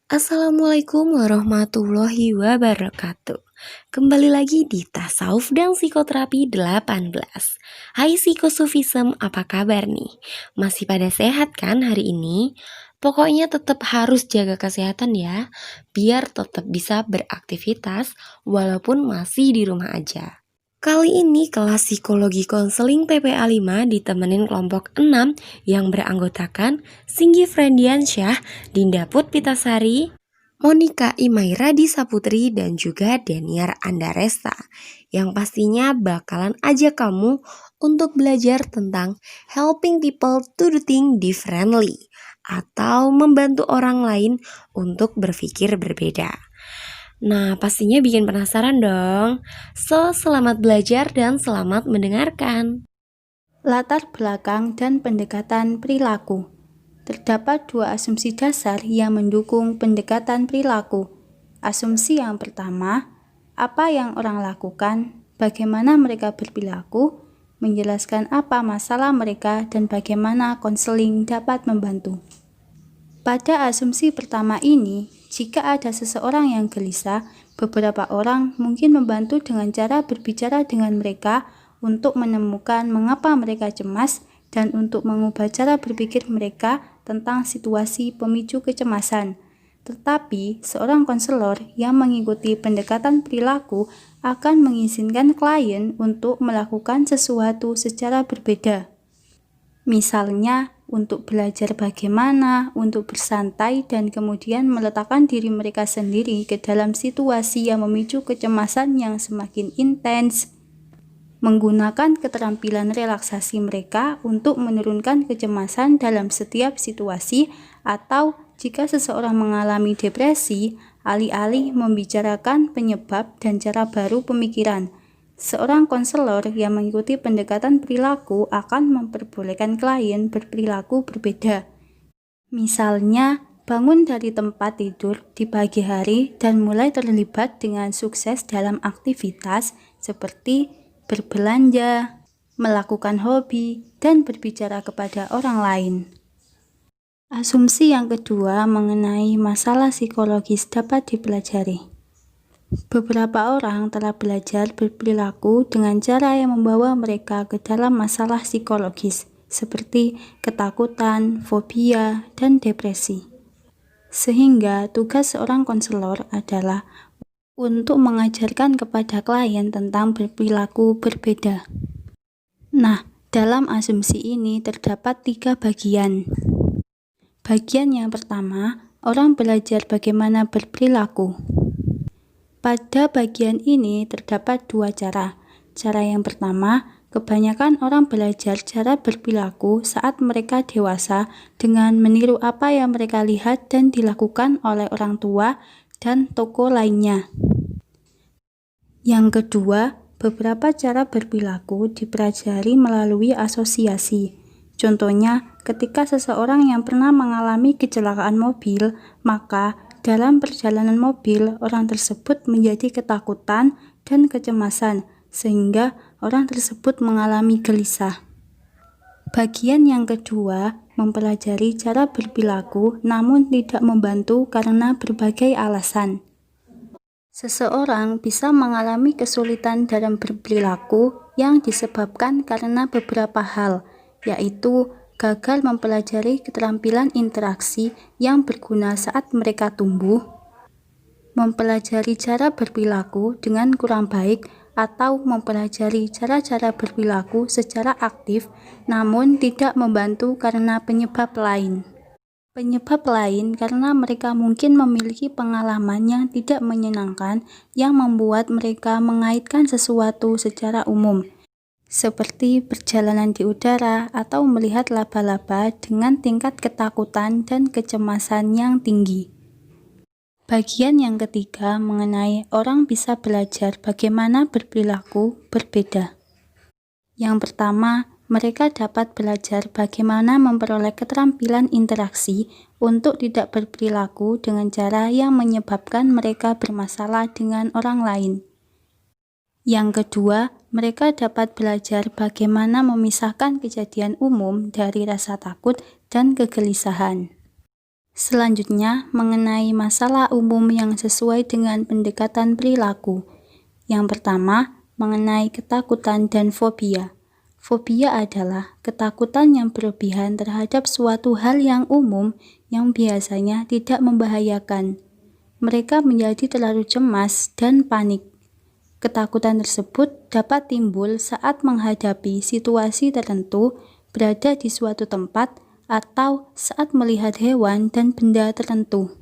Assalamualaikum warahmatullahi wabarakatuh. Kembali lagi di Tasawuf dan Psikoterapi 18. Hai Psikosufism, apa kabar nih? Masih pada sehat kan hari ini? Pokoknya tetap harus jaga kesehatan ya, biar tetap bisa beraktivitas walaupun masih di rumah aja. Kali ini kelas psikologi konseling PPA 5 ditemenin kelompok 6 yang beranggotakan Singgi Friendiansyah, Dinda Putpitasari, Monica Imairadi Saputri, dan juga Daniar Andaresta, yang pastinya bakalan ajak kamu untuk belajar tentang helping people to do things differently atau membantu orang lain untuk berpikir berbeda. Nah, pastinya bikin penasaran dong. So, selamat belajar dan selamat mendengarkan. Latar belakang dan pendekatan perilaku. Terdapat dua asumsi dasar yang mendukung pendekatan perilaku. Asumsi yang pertama, apa yang orang lakukan, bagaimana mereka berperilaku, menjelaskan apa masalah mereka dan bagaimana konseling dapat membantu. Pada asumsi pertama ini, jika ada seseorang yang gelisah, beberapa orang mungkin membantu dengan cara berbicara dengan mereka untuk menemukan mengapa mereka cemas dan untuk mengubah cara berpikir mereka tentang situasi pemicu kecemasan. Tetapi, seorang konselor yang mengikuti pendekatan perilaku akan mengizinkan klien untuk melakukan sesuatu secara berbeda. Misalnya, untuk belajar bagaimana untuk bersantai dan kemudian meletakkan diri mereka sendiri ke dalam situasi yang memicu kecemasan yang semakin intens, menggunakan keterampilan relaksasi mereka untuk menurunkan kecemasan dalam setiap situasi, atau jika seseorang mengalami depresi, alih-alih membicarakan penyebab dan cara baru pemikiran, seorang konselor yang mengikuti pendekatan perilaku akan memperbolehkan klien berperilaku berbeda. Misalnya, bangun dari tempat tidur di pagi hari dan mulai terlibat dengan sukses dalam aktivitas seperti berbelanja, melakukan hobi, dan berbicara kepada orang lain. Asumsi yang kedua mengenai masalah psikologis dapat dipelajari. Beberapa orang telah belajar berperilaku dengan cara yang membawa mereka ke dalam masalah psikologis, seperti ketakutan, fobia, dan depresi. Sehingga tugas seorang konselor adalah untuk mengajarkan kepada klien tentang berperilaku berbeda. Nah, dalam asumsi ini terdapat 3 bagian. Bagian yang pertama, orang belajar bagaimana berperilaku. Pada bagian ini terdapat 2 cara. Cara yang pertama, kebanyakan orang belajar cara berperilaku saat mereka dewasa dengan meniru apa yang mereka lihat dan dilakukan oleh orang tua dan tokoh lainnya. Yang kedua, beberapa cara berperilaku dipelajari melalui asosiasi. Contohnya, ketika seseorang yang pernah mengalami kecelakaan mobil, maka dalam perjalanan mobil, orang tersebut menjadi ketakutan dan kecemasan, sehingga orang tersebut mengalami gelisah. Bagian yang kedua, mempelajari cara berperilaku namun tidak membantu karena berbagai alasan. Seseorang bisa mengalami kesulitan dalam berperilaku yang disebabkan karena beberapa hal, yaitu gagal mempelajari keterampilan interaksi yang berguna saat mereka tumbuh, mempelajari cara berperilaku dengan kurang baik, atau mempelajari cara-cara berperilaku secara aktif namun tidak membantu karena penyebab lain. Penyebab lain karena mereka mungkin memiliki pengalaman yang tidak menyenangkan yang membuat mereka mengaitkan sesuatu secara umum, seperti perjalanan di udara atau melihat laba-laba dengan tingkat ketakutan dan kecemasan yang tinggi. Bagian yang ketiga mengenai orang bisa belajar bagaimana berperilaku berbeda. Yang pertama, mereka dapat belajar bagaimana memperoleh keterampilan interaksi untuk tidak berperilaku dengan cara yang menyebabkan mereka bermasalah dengan orang lain. Yang kedua, mereka dapat belajar bagaimana memisahkan kejadian umum dari rasa takut dan kegelisahan. Selanjutnya, mengenai masalah umum yang sesuai dengan pendekatan perilaku. Yang pertama, mengenai ketakutan dan fobia. Fobia adalah ketakutan yang berlebihan terhadap suatu hal yang umum yang biasanya tidak membahayakan. Mereka menjadi terlalu cemas dan panik. Ketakutan tersebut dapat timbul saat menghadapi situasi tertentu, berada di suatu tempat, atau saat melihat hewan dan benda tertentu.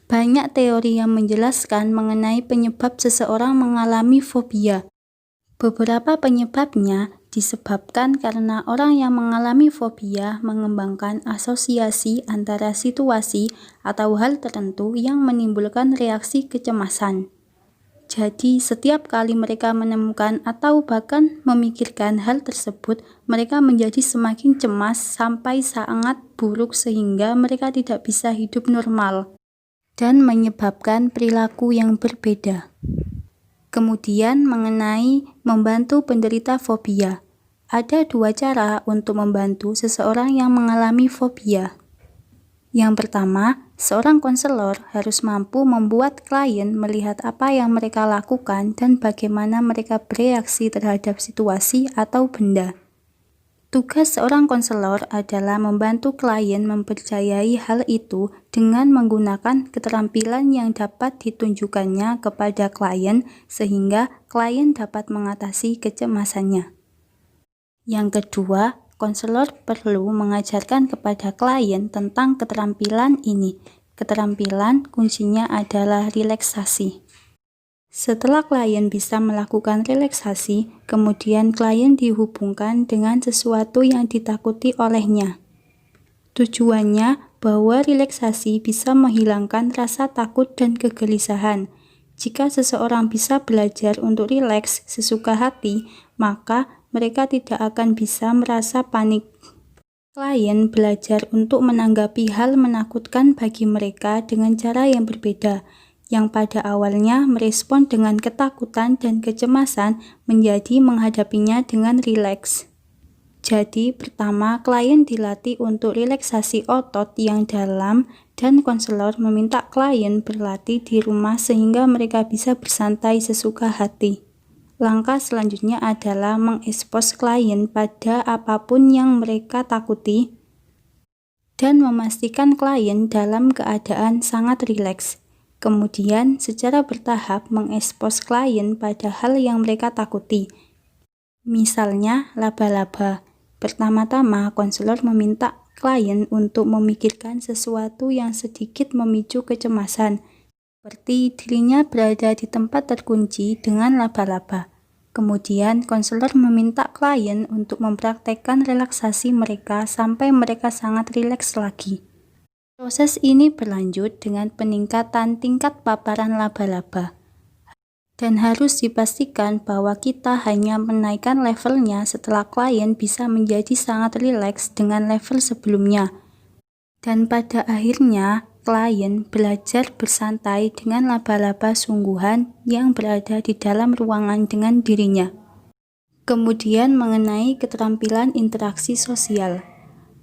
Banyak teori yang menjelaskan mengenai penyebab seseorang mengalami fobia. Beberapa penyebabnya disebabkan karena orang yang mengalami fobia mengembangkan asosiasi antara situasi atau hal tertentu yang menimbulkan reaksi kecemasan. Jadi, setiap kali mereka menemukan atau bahkan memikirkan hal tersebut, mereka menjadi semakin cemas sampai sangat buruk sehingga mereka tidak bisa hidup normal dan menyebabkan perilaku yang berbeda. Kemudian, mengenai membantu penderita fobia. Ada dua cara untuk membantu seseorang yang mengalami fobia. Yang pertama, seorang konselor harus mampu membuat klien melihat apa yang mereka lakukan dan bagaimana mereka bereaksi terhadap situasi atau benda. Tugas seorang konselor adalah membantu klien mempercayai hal itu dengan menggunakan keterampilan yang dapat ditunjukkannya kepada klien sehingga klien dapat mengatasi kecemasannya. Yang kedua, konselor perlu mengajarkan kepada klien tentang keterampilan ini. Keterampilan kuncinya adalah relaksasi. Setelah klien bisa melakukan relaksasi, kemudian klien dihubungkan dengan sesuatu yang ditakuti olehnya. Tujuannya bahwa relaksasi bisa menghilangkan rasa takut dan kegelisahan. Jika seseorang bisa belajar untuk rileks sesuka hati, maka mereka tidak akan bisa merasa panik. Klien belajar untuk menanggapi hal menakutkan bagi mereka dengan cara yang berbeda, yang pada awalnya merespon dengan ketakutan dan kecemasan menjadi menghadapinya dengan rileks. Jadi, pertama, klien dilatih untuk relaksasi otot yang dalam dan konselor meminta klien berlatih di rumah sehingga mereka bisa bersantai sesuka hati. Langkah selanjutnya adalah mengekspos klien pada apapun yang mereka takuti dan memastikan klien dalam keadaan sangat rileks. Kemudian, secara bertahap mengekspos klien pada hal yang mereka takuti. Misalnya, laba-laba. Pertama-tama, konselor meminta klien untuk memikirkan sesuatu yang sedikit memicu kecemasan, seperti dirinya berada di tempat terkunci dengan laba-laba. Kemudian, konselor meminta klien untuk mempraktekkan relaksasi mereka sampai mereka sangat rileks lagi. Proses ini berlanjut dengan peningkatan tingkat paparan laba-laba. Dan harus dipastikan bahwa kita hanya menaikkan levelnya setelah klien bisa menjadi sangat rileks dengan level sebelumnya. Dan pada akhirnya, klien belajar bersantai dengan laba-laba sungguhan yang berada di dalam ruangan dengan dirinya. Kemudian mengenai keterampilan interaksi sosial.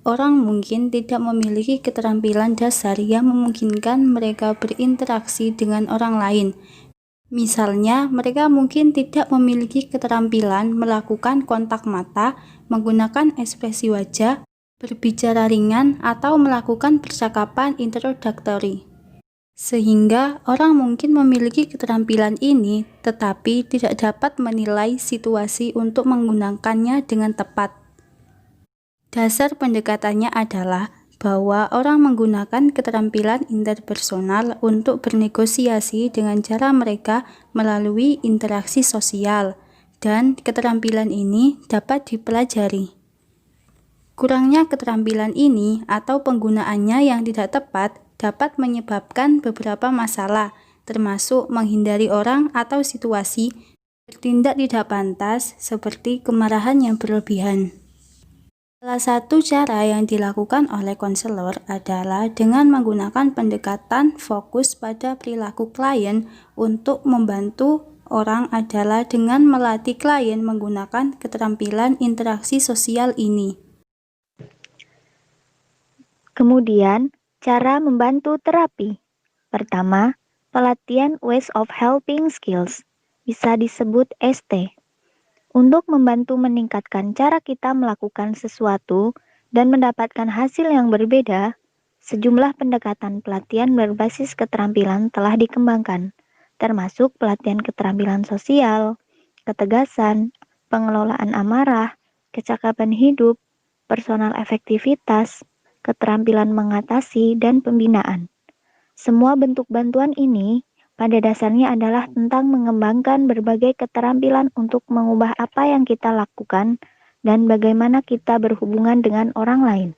Orang mungkin tidak memiliki keterampilan dasar yang memungkinkan mereka berinteraksi dengan orang lain. Misalnya, mereka mungkin tidak memiliki keterampilan melakukan kontak mata, menggunakan ekspresi wajah, berbicara ringan, atau melakukan percakapan introduktori. Sehingga orang mungkin memiliki keterampilan ini, tetapi tidak dapat menilai situasi untuk menggunakannya dengan tepat. Dasar pendekatannya adalah bahwa orang menggunakan keterampilan interpersonal untuk bernegosiasi dengan cara mereka melalui interaksi sosial, dan keterampilan ini dapat dipelajari. Kurangnya keterampilan ini atau penggunaannya yang tidak tepat dapat menyebabkan beberapa masalah, termasuk menghindari orang atau situasi, bertindak tidak pantas, seperti kemarahan yang berlebihan. Salah satu cara yang dilakukan oleh konselor adalah dengan menggunakan pendekatan fokus pada perilaku klien. Untuk membantu orang adalah dengan melatih klien menggunakan keterampilan interaksi sosial ini. Kemudian, Cara membantu terapi. Pertama, pelatihan Ways of Helping Skills, bisa disebut ST. Untuk membantu meningkatkan cara kita melakukan sesuatu dan mendapatkan hasil yang berbeda, sejumlah pendekatan pelatihan berbasis keterampilan telah dikembangkan, termasuk pelatihan keterampilan sosial, ketegasan, pengelolaan amarah, kecakapan hidup, personal efektivitas, keterampilan mengatasi, dan pembinaan. Semua bentuk bantuan ini pada dasarnya adalah tentang mengembangkan berbagai keterampilan untuk mengubah apa yang kita lakukan dan bagaimana kita berhubungan dengan orang lain.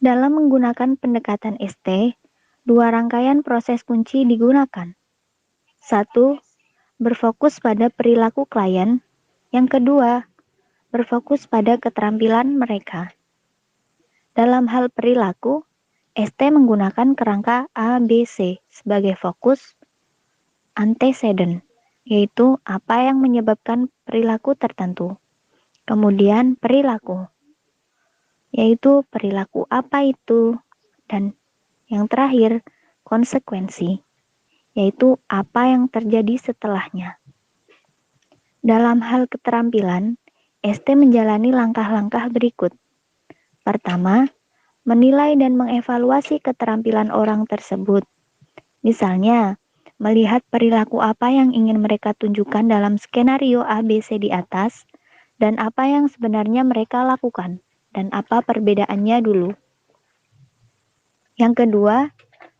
Dalam menggunakan pendekatan ST, dua rangkaian proses kunci digunakan. Satu, berfokus pada perilaku klien. Yang kedua, berfokus pada keterampilan mereka. Dalam hal perilaku, ST menggunakan kerangka ABC sebagai fokus antecedent, yaitu apa yang menyebabkan perilaku tertentu. Kemudian perilaku, yaitu perilaku apa itu, dan yang terakhir konsekuensi, yaitu apa yang terjadi setelahnya. Dalam hal keterampilan, ST menjalani langkah-langkah berikut. Pertama, menilai dan mengevaluasi keterampilan orang tersebut. Misalnya, melihat perilaku apa yang ingin mereka tunjukkan dalam skenario ABC di atas, dan apa yang sebenarnya mereka lakukan, dan apa perbedaannya dulu. Yang kedua,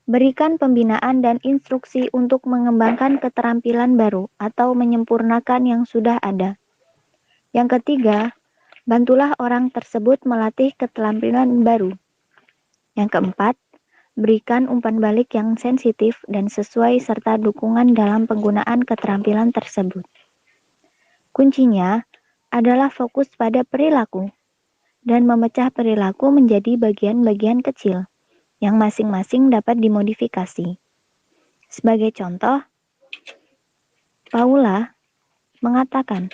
berikan pembinaan dan instruksi untuk mengembangkan keterampilan baru atau menyempurnakan yang sudah ada. Yang ketiga, bantulah orang tersebut melatih keterampilan baru. Yang keempat, berikan umpan balik yang sensitif dan sesuai serta dukungan dalam penggunaan keterampilan tersebut. Kuncinya adalah fokus pada perilaku dan memecah perilaku menjadi bagian-bagian kecil yang masing-masing dapat dimodifikasi. Sebagai contoh, Paula mengatakan,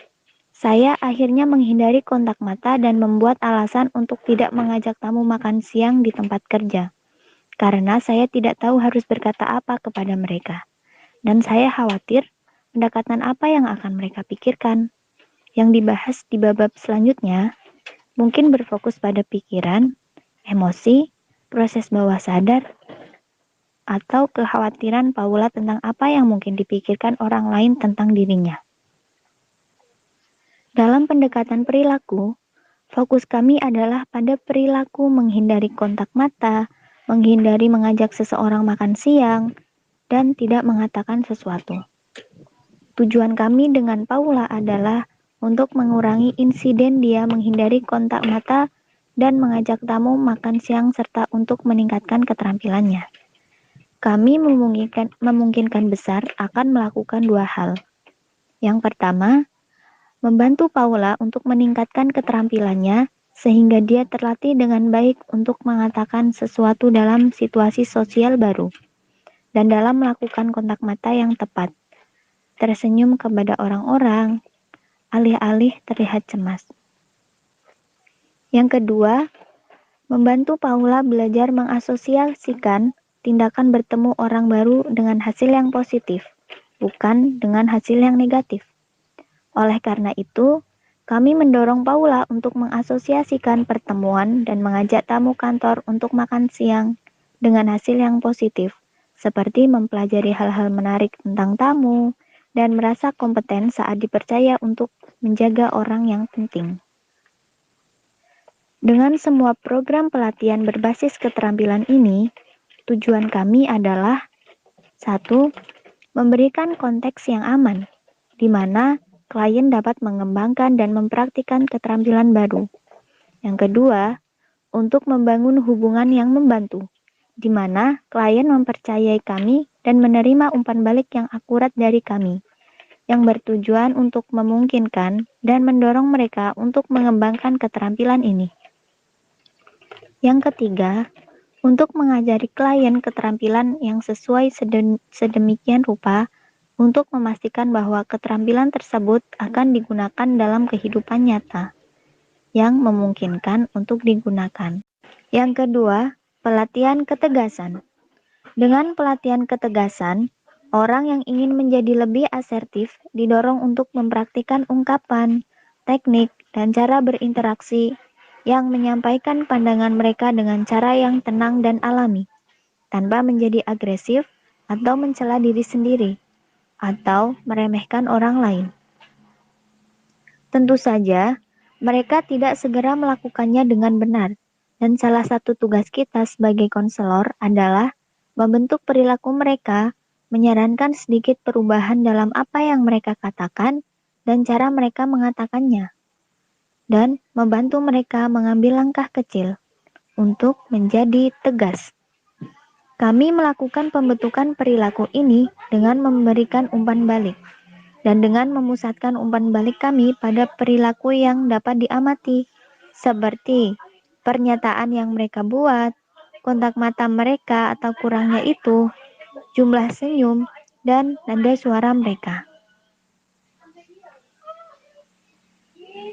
"Saya akhirnya menghindari kontak mata dan membuat alasan untuk tidak mengajak tamu makan siang di tempat kerja. Karena saya tidak tahu harus berkata apa kepada mereka. Dan saya khawatir pendekatan apa yang akan mereka pikirkan." Yang dibahas di bab selanjutnya mungkin berfokus pada pikiran, emosi, proses bawah sadar, atau kekhawatiran Paula tentang apa yang mungkin dipikirkan orang lain tentang dirinya. Dalam pendekatan perilaku, fokus kami adalah pada perilaku menghindari kontak mata, menghindari mengajak seseorang makan siang, dan tidak mengatakan sesuatu. Tujuan kami dengan Paula adalah untuk mengurangi insiden dia menghindari kontak mata dan mengajak tamu makan siang serta untuk meningkatkan keterampilannya. Kami memungkinkan besar akan melakukan dua hal. Yang pertama, membantu Paula untuk meningkatkan keterampilannya sehingga dia terlatih dengan baik untuk mengatakan sesuatu dalam situasi sosial baru dan dalam melakukan kontak mata yang tepat, tersenyum kepada orang-orang, alih-alih terlihat cemas. Yang kedua, membantu Paula belajar mengasosiasikan tindakan bertemu orang baru dengan hasil yang positif, bukan dengan hasil yang negatif. Oleh karena itu, kami mendorong Paula untuk mengasosiasikan pertemuan dan mengajak tamu kantor untuk makan siang dengan hasil yang positif, seperti mempelajari hal-hal menarik tentang tamu dan merasa kompeten saat dipercaya untuk menjaga orang yang penting. Dengan semua program pelatihan berbasis keterampilan ini, tujuan kami adalah 1. Memberikan konteks yang aman, di mana klien dapat mengembangkan dan mempraktikkan keterampilan baru. Yang kedua, untuk membangun hubungan yang membantu, di mana klien mempercayai kami dan menerima umpan balik yang akurat dari kami, yang bertujuan untuk memungkinkan dan mendorong mereka untuk mengembangkan keterampilan ini. Yang ketiga, untuk mengajari klien keterampilan yang sesuai sedemikian rupa untuk memastikan bahwa keterampilan tersebut akan digunakan dalam kehidupan nyata yang memungkinkan untuk digunakan. Yang kedua, Pelatihan ketegasan. Dengan pelatihan ketegasan, orang yang ingin menjadi lebih asertif didorong untuk mempraktikkan ungkapan, teknik, dan cara berinteraksi yang menyampaikan pandangan mereka dengan cara yang tenang dan alami, tanpa menjadi agresif atau mencela diri sendiri, atau meremehkan orang lain. Tentu saja, mereka tidak segera melakukannya dengan benar, dan salah satu tugas kita sebagai konselor adalah membentuk perilaku mereka, menyarankan sedikit perubahan dalam apa yang mereka katakan dan cara mereka mengatakannya, dan membantu mereka mengambil langkah kecil untuk menjadi tegas. Kami melakukan pembentukan perilaku ini dengan memberikan umpan balik dan dengan memusatkan umpan balik kami pada perilaku yang dapat diamati, seperti pernyataan yang mereka buat, kontak mata mereka atau kurangnya itu, jumlah senyum, dan nada suara mereka.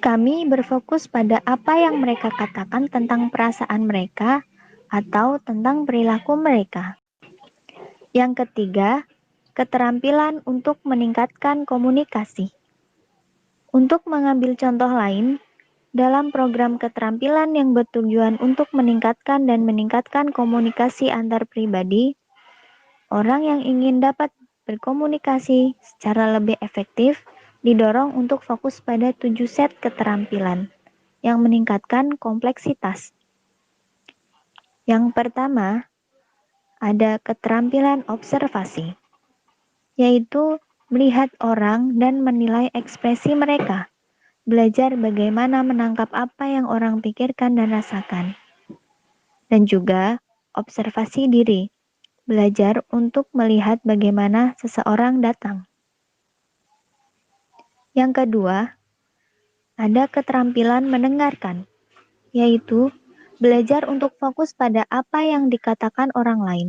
Kami berfokus pada apa yang mereka katakan tentang perasaan mereka atau tentang perilaku mereka. Yang ketiga, keterampilan untuk meningkatkan komunikasi. Untuk mengambil contoh lain, dalam program keterampilan yang bertujuan untuk meningkatkan komunikasi antar pribadi, orang yang ingin dapat berkomunikasi secara lebih efektif didorong untuk fokus pada 7 set keterampilan yang meningkatkan kompleksitas. Yang pertama, ada keterampilan observasi, yaitu melihat orang dan menilai ekspresi mereka, belajar bagaimana menangkap apa yang orang pikirkan dan rasakan. Dan juga observasi diri, belajar untuk melihat bagaimana seseorang datang. Yang kedua, ada keterampilan mendengarkan, yaitu belajar untuk fokus pada apa yang dikatakan orang lain.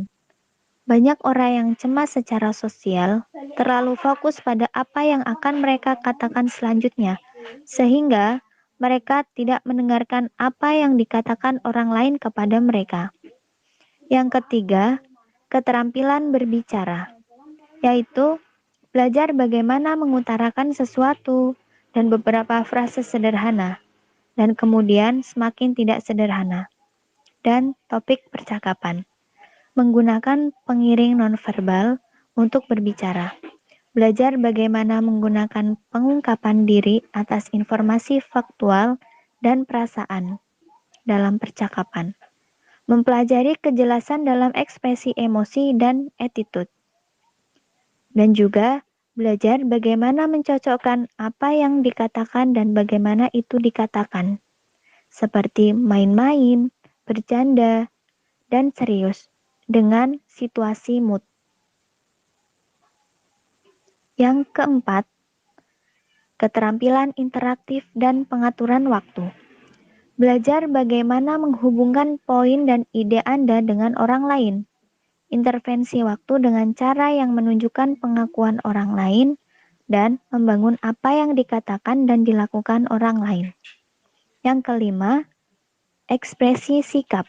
Banyak orang yang cemas secara sosial terlalu fokus pada apa yang akan mereka katakan selanjutnya, sehingga mereka tidak mendengarkan apa yang dikatakan orang lain kepada mereka. Yang ketiga, keterampilan berbicara, yaitu belajar bagaimana mengutarakan sesuatu dan beberapa frase sederhana, dan kemudian semakin tidak sederhana. Dan topik percakapan. Menggunakan pengiring nonverbal untuk berbicara. Belajar bagaimana menggunakan pengungkapan diri atas informasi faktual dan perasaan dalam percakapan. Mempelajari kejelasan dalam ekspresi emosi dan attitude. Dan juga belajar bagaimana mencocokkan apa yang dikatakan dan bagaimana itu dikatakan. Seperti main-main, bercanda, dan serius dengan situasi mood. Yang keempat, keterampilan interaktif dan pengaturan waktu. Belajar bagaimana menghubungkan poin dan ide Anda dengan orang lain. Intervensi waktu dengan cara yang menunjukkan pengakuan orang lain dan membangun apa yang dikatakan dan dilakukan orang lain. Yang kelima, ekspresi sikap,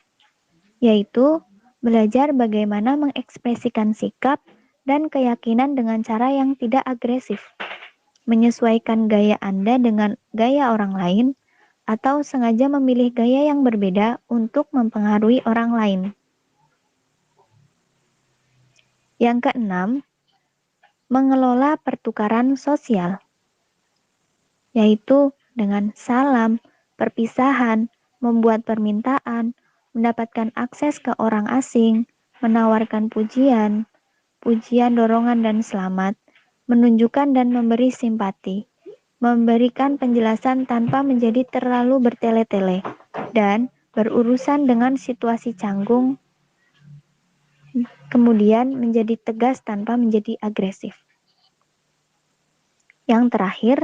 yaitu belajar bagaimana mengekspresikan sikap dan keyakinan dengan cara yang tidak agresif, menyesuaikan gaya Anda dengan gaya orang lain, atau sengaja memilih gaya yang berbeda untuk mempengaruhi orang lain. Yang keenam, mengelola pertukaran sosial, yaitu dengan salam, perpisahan, membuat permintaan, mendapatkan akses ke orang asing, menawarkan pujian, dorongan dan selamat, menunjukkan dan memberi simpati, memberikan penjelasan tanpa menjadi terlalu bertele-tele, dan berurusan dengan situasi canggung, kemudian menjadi tegas tanpa menjadi agresif. Yang terakhir,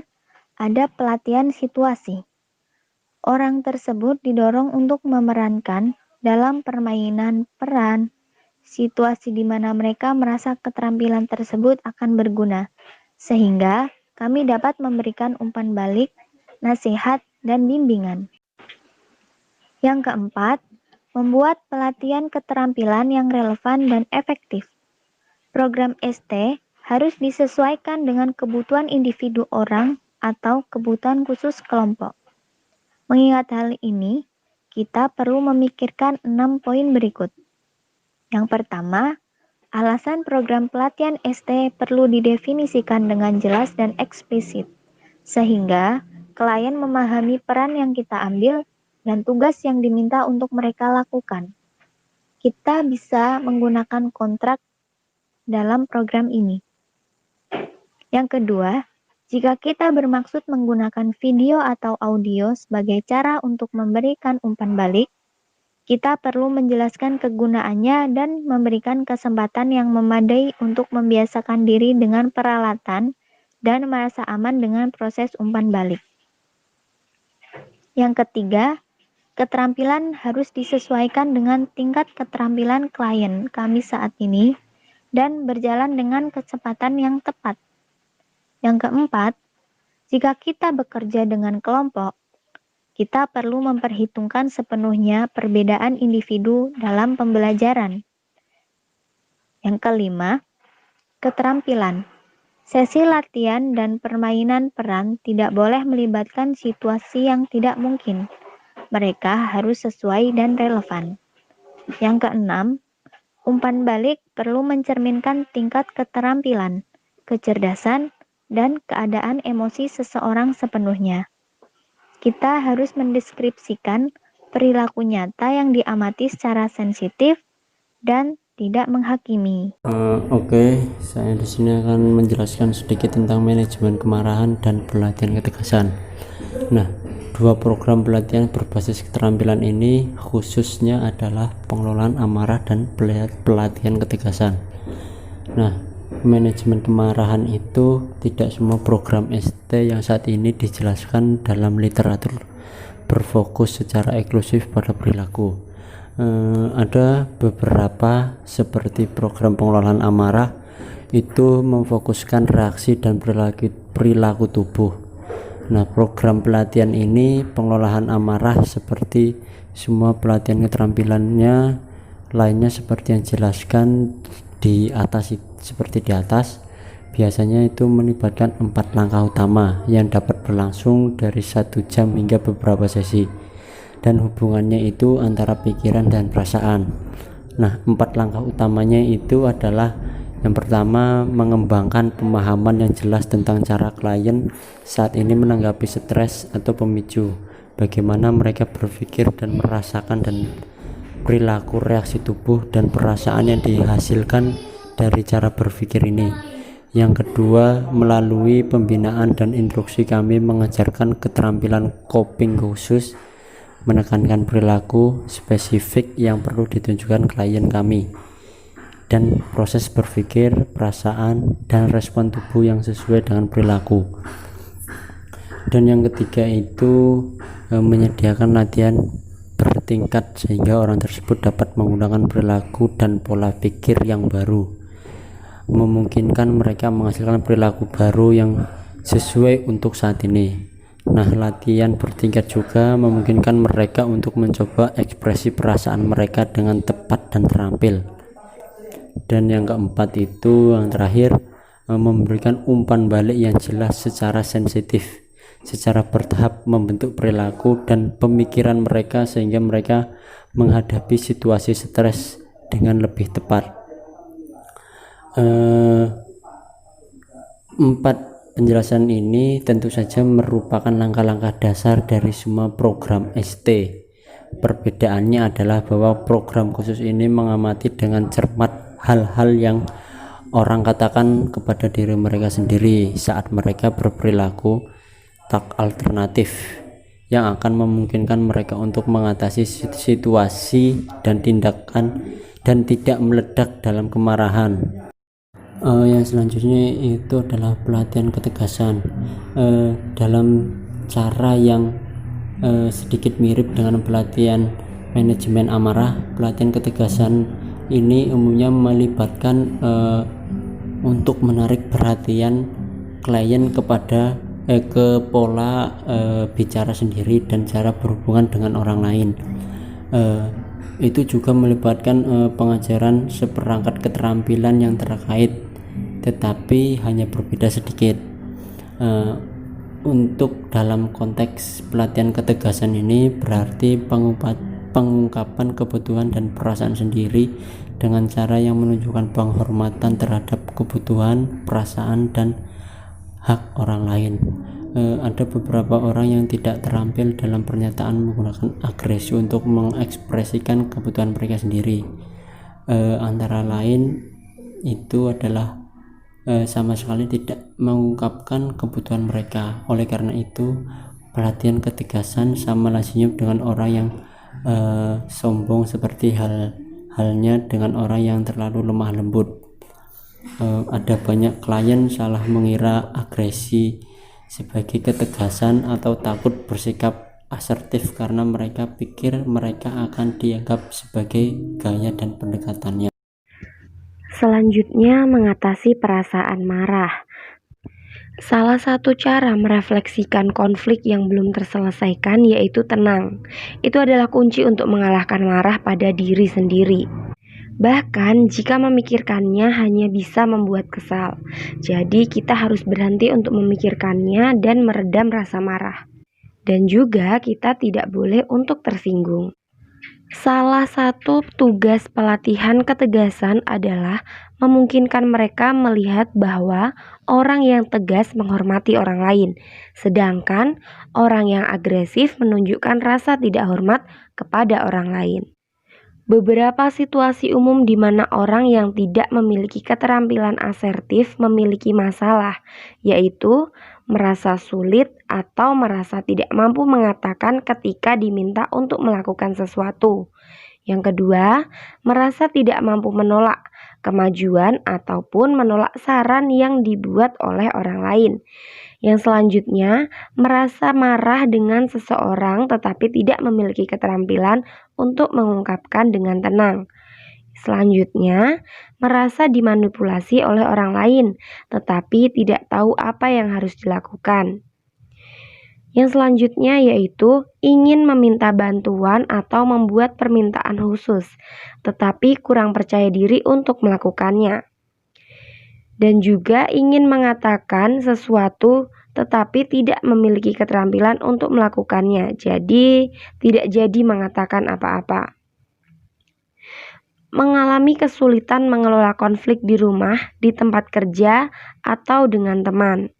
ada pelatihan situasi. Orang tersebut didorong untuk memerankan dalam permainan peran, situasi di mana mereka merasa keterampilan tersebut akan berguna, sehingga kami dapat memberikan umpan balik, nasihat, dan bimbingan. Yang keempat, membuat pelatihan keterampilan yang relevan dan efektif. Program ST harus disesuaikan dengan kebutuhan individu orang atau kebutuhan khusus kelompok. Mengingat hal ini, kita perlu memikirkan 6 poin berikut. Yang pertama, alasan program pelatihan ST perlu didefinisikan dengan jelas dan eksplisit, sehingga klien memahami peran yang kita ambil dan tugas yang diminta untuk mereka lakukan. Kita bisa menggunakan kontrak dalam program ini. Yang kedua, jika kita bermaksud menggunakan video atau audio sebagai cara untuk memberikan umpan balik, kita perlu menjelaskan kegunaannya dan memberikan kesempatan yang memadai untuk membiasakan diri dengan peralatan dan merasa aman dengan proses umpan balik. Yang ketiga, keterampilan harus disesuaikan dengan tingkat keterampilan klien kami saat ini dan berjalan dengan kecepatan yang tepat. Yang keempat, jika kita bekerja dengan kelompok, kita perlu memperhitungkan sepenuhnya perbedaan individu dalam pembelajaran. Yang kelima, keterampilan. Sesi latihan dan permainan peran tidak boleh melibatkan situasi yang tidak mungkin. Mereka harus sesuai dan relevan. Yang keenam, umpan balik perlu mencerminkan tingkat keterampilan, kecerdasan, dan keadaan emosi seseorang sepenuhnya. Kita harus mendeskripsikan perilaku nyata yang diamati secara sensitif dan tidak menghakimi. Oke, saya di sini akan menjelaskan sedikit tentang manajemen kemarahan dan pelatihan ketegasan. Nah, dua program pelatihan berbasis keterampilan ini khususnya adalah pengelolaan amarah dan pelatihan ketegasan. Nah, manajemen kemarahan itu tidak semua program ST yang saat ini dijelaskan dalam literatur berfokus secara eksklusif pada perilaku. Ada beberapa seperti program pengelolaan amarah itu memfokuskan reaksi dan perilaku tubuh. Nah, program pelatihan ini pengelolaan amarah seperti semua pelatihan keterampilannya lainnya seperti yang dijelaskan di atas, biasanya itu melibatkan 4 langkah utama yang dapat berlangsung dari 1 jam hingga beberapa sesi, dan hubungannya itu antara pikiran dan perasaan. Nah, 4 langkah utamanya itu adalah yang pertama, mengembangkan pemahaman yang jelas tentang cara klien saat ini menanggapi stres atau pemicu, bagaimana mereka berpikir dan merasakan, dan perilaku, reaksi tubuh dan perasaan yang dihasilkan dari cara berpikir ini. Yang kedua, melalui pembinaan dan instruksi kami mengajarkan keterampilan coping khusus, menekankan perilaku spesifik yang perlu ditunjukkan klien kami, dan proses berpikir, perasaan, dan respon tubuh yang sesuai dengan perilaku. Dan yang ketiga itu menyediakan latihan bertingkat sehingga orang tersebut dapat menggunakan perilaku dan pola pikir yang baru, memungkinkan mereka menghasilkan perilaku baru yang sesuai untuk saat ini. Nah, latihan bertingkat juga memungkinkan mereka untuk mencoba ekspresi perasaan mereka dengan tepat dan terampil. Dan yang keempat itu, yang terakhir, memberikan umpan balik yang jelas secara sensitif, secara bertahap membentuk perilaku dan pemikiran mereka sehingga mereka menghadapi situasi stres dengan lebih tepat. 4 penjelasan ini tentu saja merupakan langkah-langkah dasar dari semua program ST. Perbedaannya adalah bahwa program khusus ini mengamati dengan cermat hal-hal yang orang katakan kepada diri mereka sendiri saat mereka berperilaku tak alternatif, yang akan memungkinkan mereka untuk mengatasi situasi dan tindakan dan tidak meledak dalam kemarahan. Yang selanjutnya itu adalah pelatihan ketegasan dalam cara yang sedikit mirip dengan pelatihan manajemen amarah. Pelatihan ketegasan ini umumnya melibatkan untuk menarik perhatian klien kepada ke pola bicara sendiri dan cara berhubungan dengan orang lain. itu juga melibatkan pengajaran seperangkat keterampilan yang terkait, tetapi hanya berbeda sedikit. Untuk dalam konteks pelatihan ketegasan ini berarti pengungkapan kebutuhan dan perasaan sendiri dengan cara yang menunjukkan penghormatan terhadap kebutuhan, perasaan, dan hak orang lain. Ada beberapa orang yang tidak terampil dalam pernyataan menggunakan agresi untuk mengekspresikan kebutuhan mereka sendiri. Antara lain itu adalah sama sekali tidak mengungkapkan kebutuhan mereka. Oleh karena itu, pelatihan ketegasan sama lazimnya dengan orang yang sombong, seperti halnya dengan orang yang terlalu lemah lembut. Ada banyak klien salah mengira agresi sebagai ketegasan atau takut bersikap asertif karena mereka pikir mereka akan dianggap sebagai gaya dan pendekatannya. Selanjutnya, mengatasi perasaan marah. Salah satu cara merefleksikan konflik yang belum terselesaikan yaitu tenang. Itu adalah kunci untuk mengalahkan marah pada diri sendiri. Bahkan jika memikirkannya hanya bisa membuat kesal. Jadi kita harus berhenti untuk memikirkannya dan meredam rasa marah. Dan juga kita tidak boleh untuk tersinggung. Salah satu tugas pelatihan ketegasan adalah memungkinkan mereka melihat bahwa orang yang tegas menghormati orang lain, sedangkan orang yang agresif menunjukkan rasa tidak hormat kepada orang lain. Beberapa situasi umum di mana orang yang tidak memiliki keterampilan asertif memiliki masalah, yaitu merasa sulit atau merasa tidak mampu mengatakan ketika diminta untuk melakukan sesuatu. Yang kedua, merasa tidak mampu menolak kemajuan ataupun menolak saran yang dibuat oleh orang lain. Yang selanjutnya, merasa marah dengan seseorang tetapi tidak memiliki keterampilan untuk mengungkapkan dengan tenang. Selanjutnya, merasa dimanipulasi oleh orang lain tetapi tidak tahu apa yang harus dilakukan. Yang selanjutnya yaitu ingin meminta bantuan atau membuat permintaan khusus tetapi kurang percaya diri untuk melakukannya. Dan juga ingin mengatakan sesuatu tetapi tidak memiliki keterampilan untuk melakukannya, jadi tidak jadi mengatakan apa-apa. Mengalami kesulitan mengelola konflik di rumah, di tempat kerja, atau dengan teman.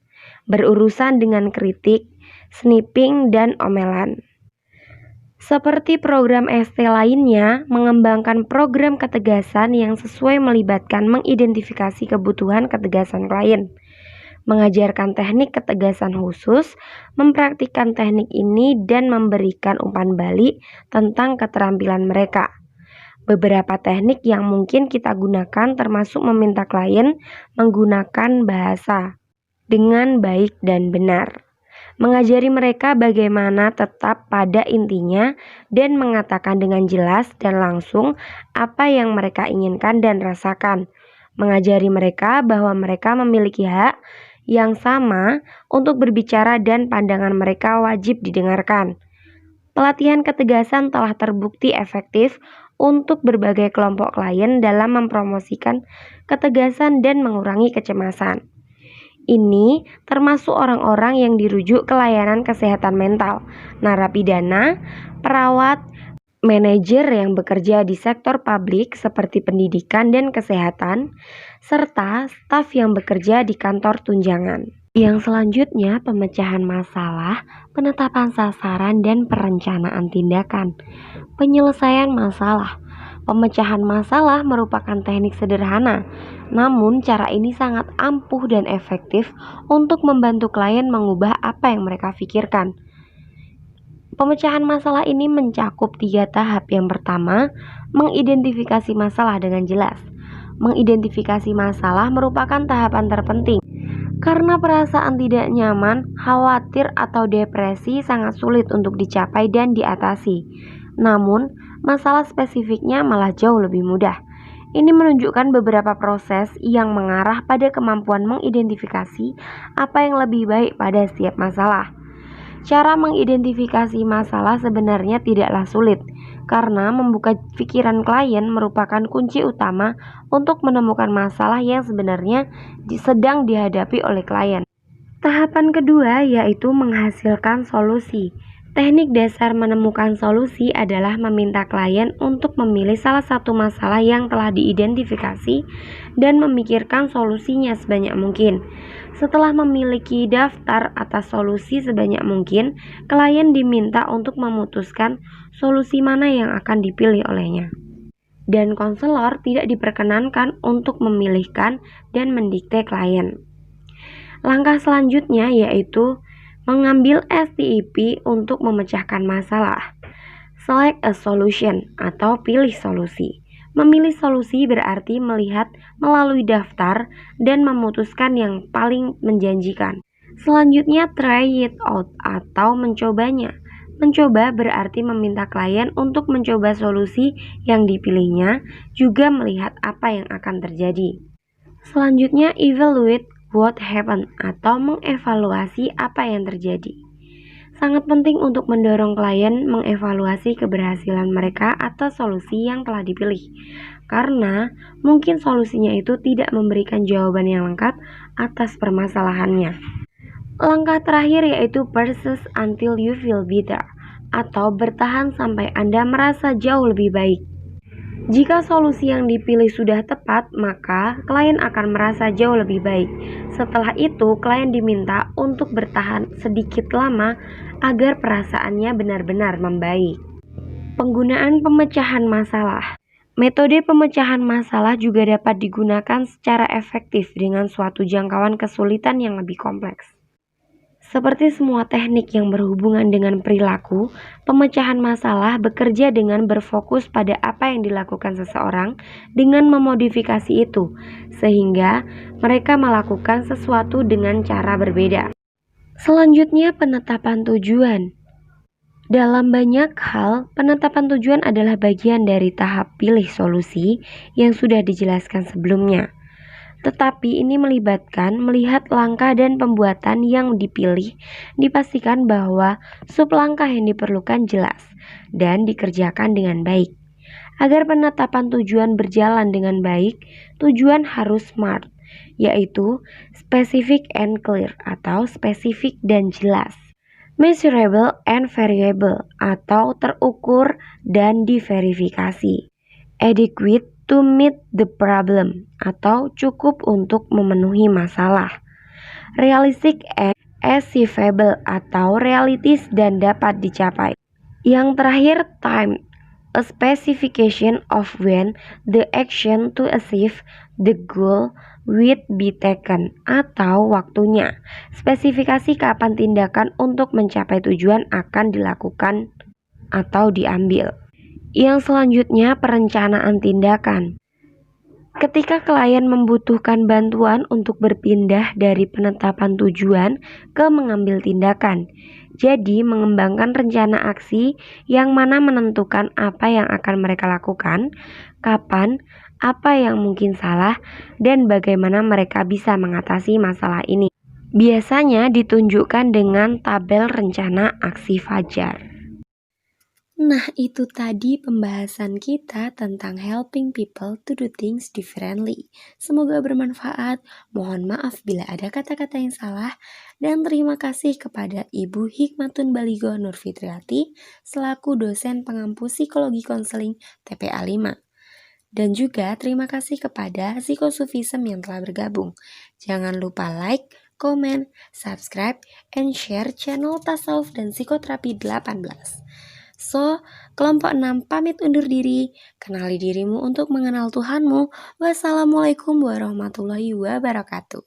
Berurusan dengan kritik, sniping, dan omelan. Seperti program ST lainnya, mengembangkan program ketegasan yang sesuai melibatkan mengidentifikasi kebutuhan ketegasan klien, mengajarkan teknik ketegasan khusus, mempraktikkan teknik ini dan memberikan umpan balik tentang keterampilan mereka. Beberapa teknik yang mungkin kita gunakan termasuk meminta klien menggunakan bahasa dengan baik dan benar. Mengajari mereka bagaimana tetap pada intinya dan mengatakan dengan jelas dan langsung apa yang mereka inginkan dan rasakan. Mengajari mereka bahwa mereka memiliki hak yang sama untuk berbicara dan pandangan mereka wajib didengarkan. Pelatihan ketegasan telah terbukti efektif untuk berbagai kelompok klien dalam mempromosikan ketegasan dan mengurangi kecemasan. Ini termasuk orang-orang yang dirujuk ke layanan kesehatan mental, narapidana, perawat, manajer yang bekerja di sektor publik seperti pendidikan dan kesehatan, serta staf yang bekerja di kantor tunjangan. Yang selanjutnya, pemecahan masalah, penetapan sasaran, dan perencanaan tindakan. Penyelesaian masalah. Pemecahan masalah merupakan teknik sederhana, namun cara ini sangat ampuh dan efektif untuk membantu klien mengubah apa yang mereka pikirkan. Pemecahan masalah ini mencakup 3 tahap. Yang pertama, mengidentifikasi masalah dengan jelas. Mengidentifikasi masalah merupakan tahapan terpenting, karena perasaan tidak nyaman, khawatir, atau depresi sangat sulit untuk dicapai dan diatasi. Namun, masalah spesifiknya malah jauh lebih mudah. Ini menunjukkan beberapa proses yang mengarah pada kemampuan mengidentifikasi apa yang lebih baik pada setiap masalah. Cara mengidentifikasi masalah sebenarnya tidaklah sulit, karena membuka pikiran klien merupakan kunci utama untuk menemukan masalah yang sebenarnya sedang dihadapi oleh klien. Tahapan kedua yaitu menghasilkan solusi. Teknik dasar menemukan solusi adalah meminta klien untuk memilih salah satu masalah yang telah diidentifikasi dan memikirkan solusinya sebanyak mungkin. Setelah memiliki daftar atas solusi sebanyak mungkin, klien diminta untuk memutuskan solusi mana yang akan dipilih olehnya. Dan konselor tidak diperkenankan untuk memilihkan dan mendikte klien. Langkah selanjutnya yaitu mengambil STEP untuk memecahkan masalah. Select a solution atau pilih solusi. Memilih solusi berarti melihat melalui daftar dan memutuskan yang paling menjanjikan. Selanjutnya try it out atau mencobanya. Mencoba berarti meminta klien untuk mencoba solusi yang dipilihnya, juga melihat apa yang akan terjadi. Selanjutnya evaluate what happened atau mengevaluasi apa yang terjadi. Sangat penting untuk mendorong klien mengevaluasi keberhasilan mereka atas solusi yang telah dipilih, karena mungkin solusinya itu tidak memberikan jawaban yang lengkap atas permasalahannya. Langkah terakhir yaitu persist until you feel better, atau bertahan sampai Anda merasa jauh lebih baik. Jika solusi yang dipilih sudah tepat, maka klien akan merasa jauh lebih baik. Setelah itu, klien diminta untuk bertahan sedikit lama agar perasaannya benar-benar membaik. Penggunaan pemecahan masalah. Metode pemecahan masalah juga dapat digunakan secara efektif dengan suatu jangkauan kesulitan yang lebih kompleks. Seperti semua teknik yang berhubungan dengan perilaku, pemecahan masalah bekerja dengan berfokus pada apa yang dilakukan seseorang dengan memodifikasi itu, sehingga mereka melakukan sesuatu dengan cara berbeda. Selanjutnya, penetapan tujuan. Dalam banyak hal, penetapan tujuan adalah bagian dari tahap pilih solusi yang sudah dijelaskan sebelumnya. Tetapi ini melibatkan melihat langkah dan pembuatan yang dipilih, dipastikan bahwa sub langkah yang diperlukan jelas dan dikerjakan dengan baik. Agar penetapan tujuan berjalan dengan baik, tujuan harus SMART, yaitu specific and clear atau spesifik dan jelas, measurable and variable atau terukur dan diverifikasi, adequate to meet the problem atau cukup untuk memenuhi masalah, realistic and achievable atau realistis dan dapat dicapai. Yang terakhir, time, a specification of when the action to achieve the goal will be taken atau waktunya, spesifikasi kapan tindakan untuk mencapai tujuan akan dilakukan atau diambil. Yang selanjutnya, perencanaan tindakan. Ketika klien membutuhkan bantuan untuk berpindah dari penetapan tujuan ke mengambil tindakan, jadi mengembangkan rencana aksi yang mana menentukan apa yang akan mereka lakukan, kapan, apa yang mungkin salah, dan bagaimana mereka bisa mengatasi masalah ini. Biasanya ditunjukkan dengan tabel rencana aksi Fajar. Nah, itu tadi pembahasan kita tentang helping people to do things differently. Semoga bermanfaat. Mohon maaf bila ada kata-kata yang salah. Dan terima kasih kepada Ibu Hikmatun Baligo Nur Fitriati selaku dosen pengampu psikologi konseling TPA 5. Dan juga terima kasih kepada Psikosufism yang telah bergabung. Jangan lupa like, comment, subscribe, and share channel Tasawuf dan Psikoterapi 18. So, kelompok 6 pamit undur diri. Kenali dirimu untuk mengenal Tuhanmu. Wassalamualaikum warahmatullahi wabarakatuh.